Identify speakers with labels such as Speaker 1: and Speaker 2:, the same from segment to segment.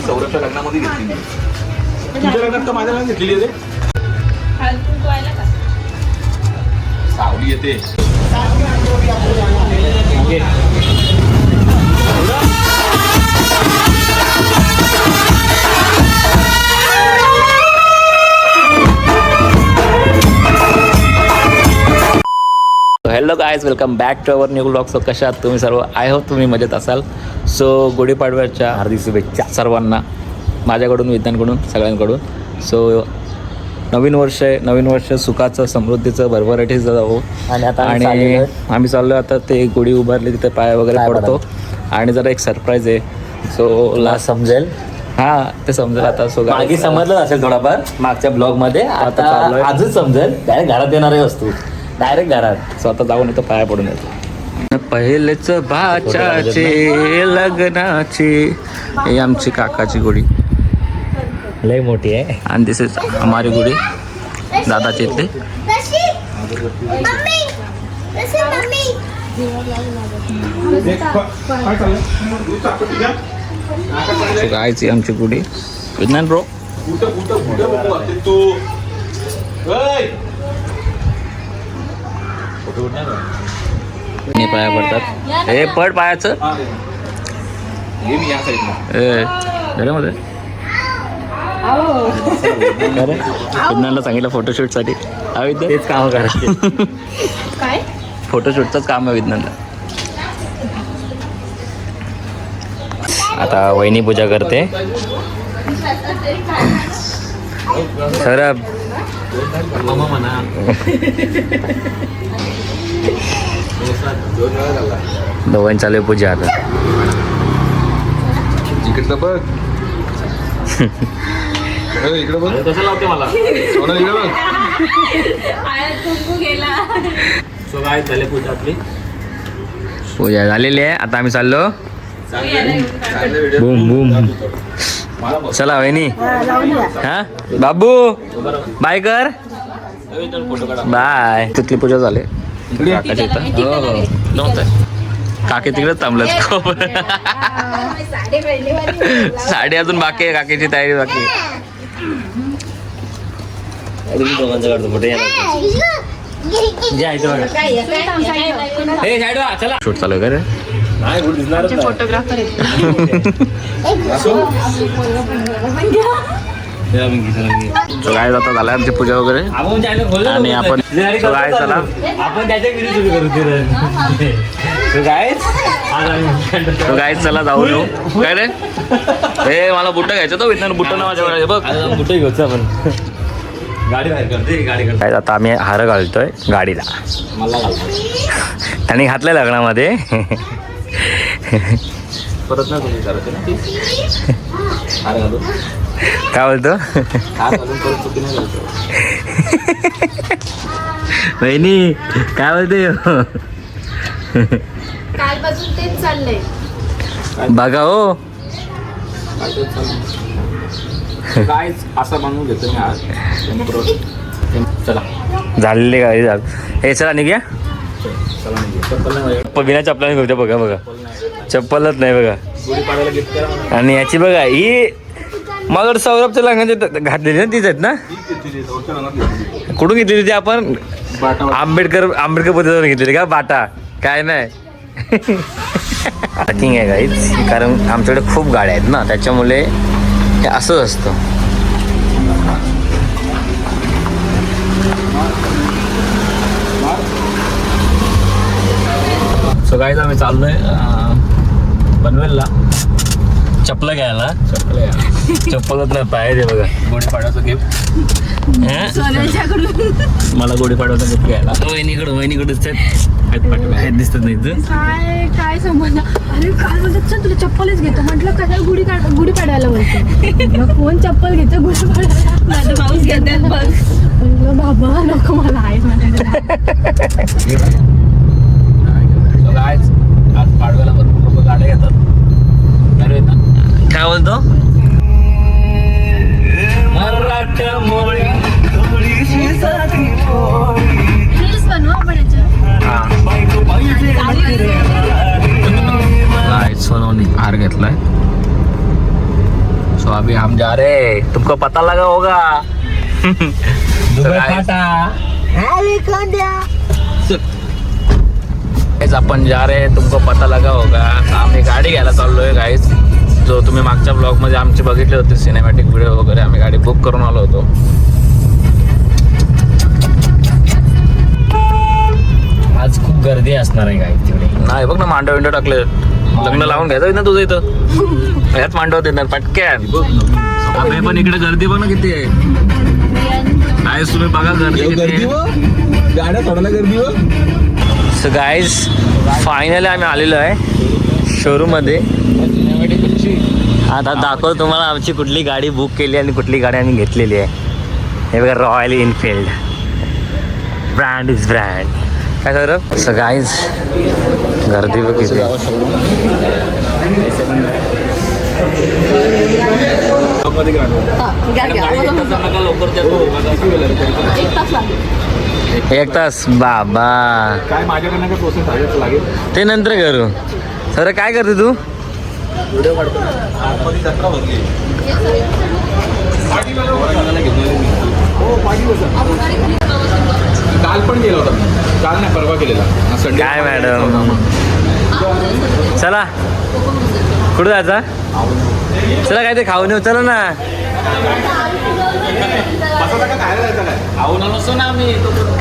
Speaker 1: सौरभच्या लग्नामध्ये घेतली. तुझ्या लग्नात का माझ्या लग्नात घेतलेली रे? सावली येते.
Speaker 2: Hello guys, welcome back to our new blog. So कशा आहात तुम्ही सर्व? आय होप तुम्ही मजेत असाल. सो गुढीपाडव्याच्या हार्दिक शुभेच्छा सर्वांना माझ्याकडून, विद्यांकडून, सगळ्यांकडून. सो नवीन वर्ष आहे, नवीन वर्ष सुखाचं, समृद्धीचं, भरभराटीचं जावो. आणि आम्ही चाललो आता ते गुढी उभारली तिथे पाय वगैरे पडतो. आणि जरा एक सरप्राईज आहे. सो लास्ट
Speaker 3: समजेल,
Speaker 2: हां ते समजेल आता. सो
Speaker 3: मागे समजलं असेल थोडाफार मागच्या ब्लॉगमध्ये. आता आजच समजेल. डायरेक्ट घरात येणारे वस्तू डायरेक्ट घरात.
Speaker 2: स्वतः जाऊन येतो, पाया पडून येतो. पहिलेच भाच्याचे लग्नाची ही आमची काकाची गुढी
Speaker 3: लय मोठी आहे.
Speaker 2: आणि दिस इज हमारी गुढी दादाची इथली. गायची आमची गुढी. विज्ञान ब्रो पाया पडतात. हे पड पायाचं मध्ये विज्ञानला सांगितलं फोटोशूटसाठी.
Speaker 3: तेच काम करायचे.
Speaker 4: काय
Speaker 2: फोटोशूटचंच काम आहे विज्ञानला. आता वहिनी पूजा करते. सरब दोघांनी चालू पूजा. आता
Speaker 1: इकडं बघ, इकडे बघ,
Speaker 3: कसं लावते मला
Speaker 1: इकडे बघ.
Speaker 3: सो काय झाले पूजा आपली?
Speaker 2: पूजा झालेली आहे. आता आम्ही चाललो. Boom boom. चला वहिनी. हा बाबू बाय कर. बाय. तिथली पूजा झाली काकाची इथं. हो काकी तिकडेच थांबलंच खूप. साडी अजून बाकी आहे, काकीची तयारी बाकी. शूट चालू आहे का रे?
Speaker 4: फोटोग्राफर
Speaker 2: काय जाता झालं आमची पूजा वगैरे. आणि आपण काय चला
Speaker 3: आपण त्याच्या घरी सुरू करू.
Speaker 2: काय चला जाऊ येऊ. काय रे हे मला बुट्ट घ्यायचं तो विज्ञान बुट्ट ना माझ्याकडे बघ.
Speaker 3: कुठे घेऊच आपण. गाडी बाहेर करते, गाडी करते.
Speaker 2: काय आता आम्ही हार घालतोय गाडीला.
Speaker 3: मला घालतो
Speaker 2: त्यांनी घातलंय लग्नामध्ये.
Speaker 3: परत ना तुम्ही करते ना हार घालू.
Speaker 2: काय बोलतो
Speaker 3: हार घालून परत चुकी नाही घालतो.
Speaker 2: बहिणी काय बोलते
Speaker 4: कालपासून तेच चाललंय.
Speaker 2: बघा हो.
Speaker 3: काय असं बनवून घेतो मी आज. चला
Speaker 2: झालेली गाडी झालं. हे चला निघ्या.
Speaker 3: चला नाही चप्पल नाही माझ्याकडे.
Speaker 2: बिना चप्पलाने घेऊ बघा बघा. चप्पलच नाही बघा.
Speaker 3: गुढीपाडव्याला गिफ्ट करा मला.
Speaker 2: आणि याची बघा ही मला सौरभच्या लग्नाची घातलेली ना तीच आहेत ना. कुठून घेतलेली ती आपण? आंबेडकर पद्धतीने घेतलेली का? बाटा काय नाही. पार्किंग आहे गाईच, कारण आमच्याकडे खूप गाड्या आहेत ना, त्याच्यामुळे हे असंच असतं. सो गाईज आम्ही चाललोय पनवेलला चप्पल घ्यायला. चप्पलच नाही पाय ते बघा. गुढीपाडव्याचं गिफ्ट. मला गुढीपाडव्याचं गिफ्ट घ्यायला. वहिनीकडूनच आहेत दिसत नाही तर
Speaker 4: काय समजलं. अरे काय बोलतात, चल तुला चप्पलच घेतो म्हटलं. कशाला गुढी पाडायला बोलतो. कोण चप्पल घेतो गुढी पाडायला? पाऊस घेतात बघ. म्हणलं बाबा नको, मला आहे
Speaker 3: आज पाडव्याला भरपूर लोक गाड्या घेतात.
Speaker 2: काय बोलतो?
Speaker 4: रील्स बनवू आपण
Speaker 2: सोनवणी हार घेतलाय. सो अभी हम जा रहे हैं, तुमको पता लगा होगा गाइस आपण जा रहे हैं, तुमको पता लगा होगा. आम्ही गाडी घ्यायला चाललोय गाईज. जो तुम्ही मागच्या ब्लॉग मध्ये आमचे बघितले होते सिनेमॅटिक व्हिडिओ वगैरे, आम्ही गाडी बुक करून आलो होतो.
Speaker 3: आज खूप गर्दी असणार आहे काय तिकडे.
Speaker 2: नाही बघ ना, मांडव विंडो टाकले. लग्न लावून घ्यायचं ना तुझं इथं. ह्याच मांडव देणार पटक्यान. आम्ही पण इकडे गर्दी बघ ना किती आहे. गाईज तुम्ही बघा गर्दी किती आहे.
Speaker 1: गाड्या सोडायला गर्दी हो.
Speaker 2: सो गाईज फायनली आम्ही आलेलो आहे शोरूम मध्ये. आता दाखव तुम्हाला आमची कुठली गाडी बुक केली आणि कुठली गाडी आम्ही घेतलेली आहे. हे बघा, royal Enfield. Brand is brand. काय सर. सो गाईज गर्दी बघ किती. एक तास बाबा.
Speaker 1: काय माझ्याकडनं काय प्रोसेस लागेल
Speaker 2: ते नंतर करू. सर काय करते तू.
Speaker 1: व्हिडिओ काढतो. आतमध्ये जत्रा भरली. काल पण गेला होता. काल नाही, परवा केलेला. संडे.
Speaker 2: काय मॅडम. चला कुठं जायचा. चला काय ते खाऊन येऊ. चला ना.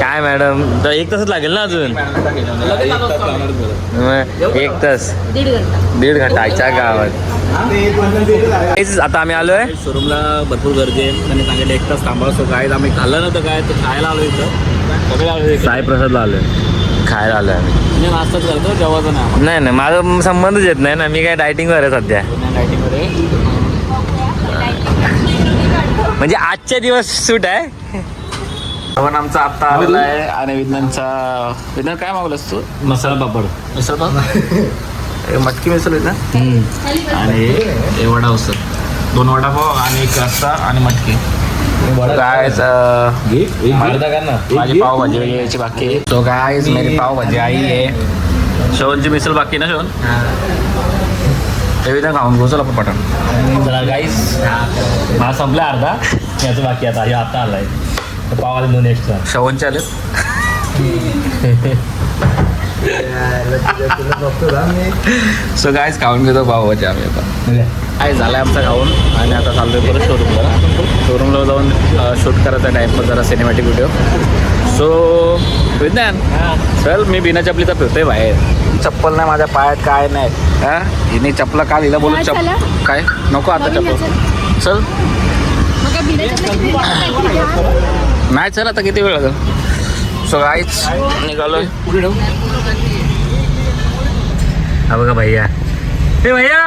Speaker 2: काय मॅडम, तर एक तासच लागेल ना अजून. एक तास 1.5 घंटा आजच्या गावात. आता आम्ही आलोय शोरूमला. भरपूर गर्दी आहे. त्यांनी सांगितलं 1 तास थांबा. सो काय आम्ही खाल्लं नव्हतं काय, तर खायला आलो इथं. सगळे आलो साई प्रसादला आलोय, खायला आलोय आम्ही. नाश्ताच करतो, जेवायचं नाही. नाही माझा संबंधच येत नाही ना. मी काय डायटिंगवर आहे सध्या. डायटिंगवर आहे म्हणजे आजच्या दिवस सूट आहे. पण आमचा आत्ता आलेला आहे आणि विज्ञान काय मागवलंस तू.
Speaker 3: मसाला पापड.
Speaker 2: मिसळ पाव. मटकी मिसळ आहे ना. आणि हे वडा उसळ. 2 वडापाव आणि 1 रस्सा आणि मटकी. काय माझी पावभाजी यायची बाकी. तो काय मेरी पावभाजी आई आहे. शवनची मिसळ बाकी ना. शवन हे विधान खाऊन घेऊ. चला आपण पटण.
Speaker 3: चला गाईस, मला संपला अर्धा. याचं बाकी आता. हे आता आलाय. पाव आले 2 एक्स्ट्रा.
Speaker 2: शवनचे आले. सो गाईज खाऊन घेतो पावभाजी आम्ही आता. काय झालं आमचा खाऊन आणि आता चाललोय परत शोरूमला जाऊन शूट करायचा टाईमवर जरा सिनेमॅटिक व्हिडिओ. सो विज्ञान चल, मी बिना चपलीचा फिरतोय बाहेर. चप्पल नाही माझ्या पायात, काय नाही. हा हिने चपला का लिहिला बोलत. काय नको आता चप्पल. चल नाही, चल आता किती वेळ लागेल. सो गाईच निघालोय. हा बघा भैया. हे भैया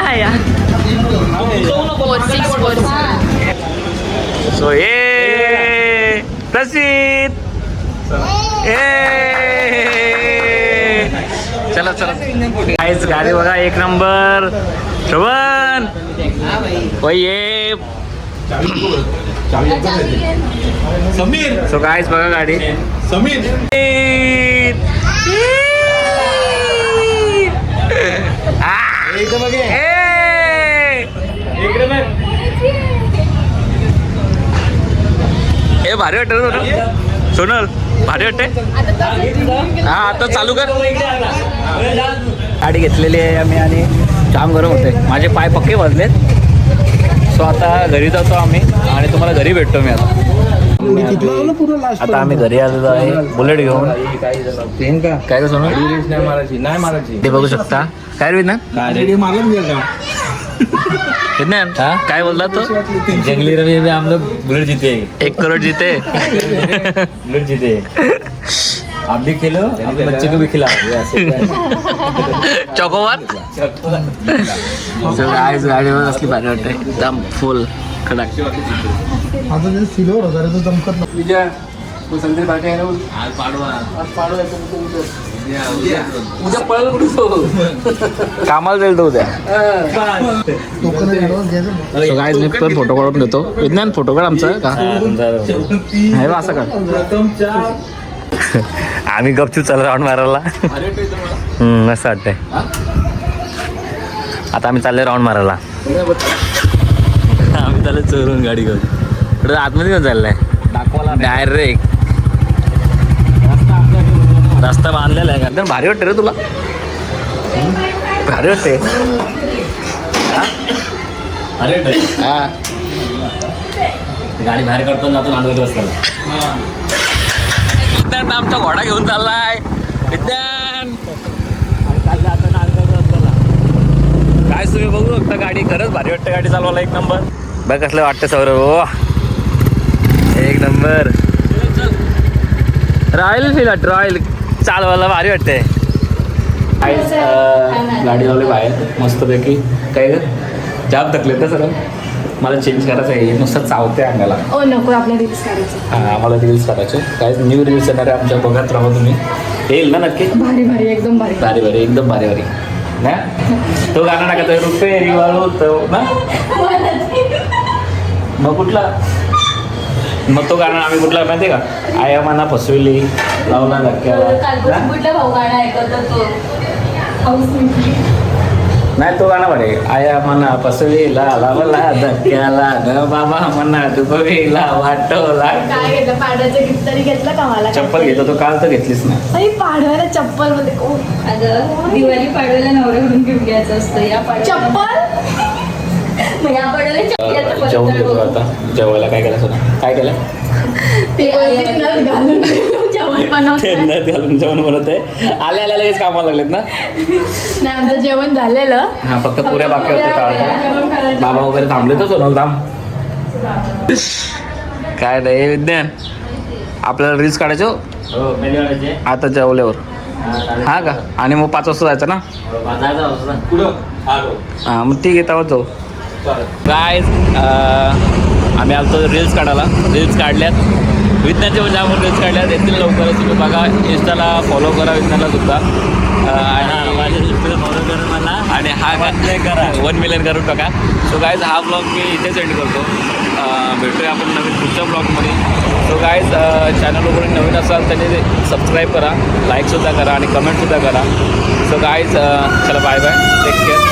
Speaker 4: आया
Speaker 2: सो ये प्रसिद्ध. चला चला काहीच गाडी बघा, 1 नंबर. श्रवण ये.
Speaker 1: समीर.
Speaker 2: सो काहीच बघा गाडी.
Speaker 1: समीर.
Speaker 2: ए भारी वाटत सोनल. भारी वाटते. हा आता चालू कर. गाडी घेतलेली आहे आम्ही आणि जाम गरम होते. माझे पाय पक्के वाजलेत. सो आता घरी जातो आम्ही आणि तुम्हाला घरी भेटतो मी आता. आता आम्ही घरी आलेलो आहे बुलेट घेऊन. काय सोनल
Speaker 1: नाही मारायची.
Speaker 2: ते बघू शकता. काय रे ना विज्ञान काय बोलला तो.
Speaker 3: जंगली रवि में हम लोग बुलेट जीते.
Speaker 2: 1 करोड जीते.
Speaker 3: बुलेट जीते. आप भी खेलो, अपने बच्चे को भी खिलाओ.
Speaker 2: चॉकोबार. गाडीवर असली भारी वाटते एकदम फुल कडक.
Speaker 1: आता सिल्वर होता रे तो चमकत. संध्याकाळी पार्टी आहे ना
Speaker 3: आज पाडवा
Speaker 1: आज पाडू आहे
Speaker 3: उद्या पळायला कुठे तो
Speaker 2: कामाला जाईल तो उद्या. सो गाईज मी पण फोटो काढून देतो. विज्ञान फोटो काढ आमचा का आहे बा असं का आम्ही गपचूप चालू राऊंड मारायला. मस्त वाटतंय. आता आम्ही चालले राऊंड मारायला. आम्ही चालले चोरून गाडी घेऊन इकडे आतमध्ये घेऊन चाललाय दाखवायला डायरेक्ट. रस्ता बांधलेला आहे का एकदम भारी वाटते रे तुला. भारी वाटते
Speaker 3: अरे
Speaker 2: हा.
Speaker 3: गाडी बाहेर काढतो जातो नांदवत रस्त्याला.
Speaker 2: विज्ञान आमचा घोडा घेऊन चाललाय. विज्ञान काय तुम्ही बघू शकता गाडी खरंच भारी वाटते. गाडी चालवायला एक नंबर. बघ कसलं वाटतं सौरभ. हो एक नंबर. रॉयल फील वाटतं. रॉयल चालवायला भारी वाटते. गाडी लावली बाहेर मस्तपैकी. काय ग जाम थकले तर सर मला चेंज करायचं आहे. नुसतं चावते अंगाला.
Speaker 4: ओ नको आपल्या रील्स काढायचं.
Speaker 2: हां आम्हाला रील्स करायचे. काय न्यू रील्स येणार आहे आमच्या. बघत राहा तुम्ही. येईल ना नक्की.
Speaker 4: भारी भारी एकदम भारी.
Speaker 2: भारी भारी एकदम भारी भारी ना. तो गाणं टाकतोय रुपेरी वाळू तो ना. मग कुठला मग तो गाणं आम्ही कुठला माहिती आहे का. आया मना फसविली लावला धक्क्याला.
Speaker 4: कुठला भाऊ गाणं ऐकतो तो
Speaker 2: नाही तो गाणं बरे. आया मना फसविला लावला धक्क्याला ग बाबा मना डुबविला वाटवला.
Speaker 4: काय घेतलं पाडव्याचं गिफ्ट तरी घेतलं का मला.
Speaker 2: चप्पल घेतो तो काल तर घेतलीच नाही.
Speaker 4: अरे पाडव्याला चप्पल मध्ये
Speaker 5: अगं दिवाळी पाडव्याला नवऱ्याकडून गिफ्ट घ्यायचं असतं. या
Speaker 4: चप्पल
Speaker 5: मग या पाडव्याला चप्पल
Speaker 2: जेवण घेतो आता. जेवायला काय केलं सोना. काय केलं
Speaker 4: ते नथ घालून जेवण बनवतं.
Speaker 2: नथ घालून जेवण बनवत आहे. आल्या आल्या लगेच कामाला लागलेत ना.
Speaker 4: नाही आमचं जेवण झालेलं.
Speaker 2: हा फक्त पुऱ्या बाकी होते काढायला. बाबा वगैरे थांबले तर सोनल थांब. काय नाही विज्ञान आपल्याला रील्स काढायचो
Speaker 3: हो मेली वाढायचे.
Speaker 2: आता जेवल्यावर. हा का आणि मग 5 वाजता जायचं ना.
Speaker 3: जायचं होतं.
Speaker 1: कुठं आलो
Speaker 2: हां मग ठीक आहे तेव्हा जाऊ. काय आम्ही आलतो रील्स काढायला. रील्स काढल्यात विज्ञानचे म्हणजे आपण रील्स काढल्यात. येतील लवकरच तुम्ही बघा. इंस्टाला फॉलो करा विज्ञानला सुद्धा. आणि
Speaker 3: माझ्या दृष्टीला फॉलो करून मला
Speaker 2: आणि हा करा 1 मिलियन करून टाका. सो गाईज हा ब्लॉग मी इथे सेंड करतो. भेटूया आपण नवीन पुढच्या ब्लॉगमध्ये. सो गाईज चॅनलवर नवीन असाल त्याने सबस्क्राईब करा, लाईकसुद्धा करा आणि कमेंटसुद्धा करा. सो गाईज चला बाय बाय. Take care.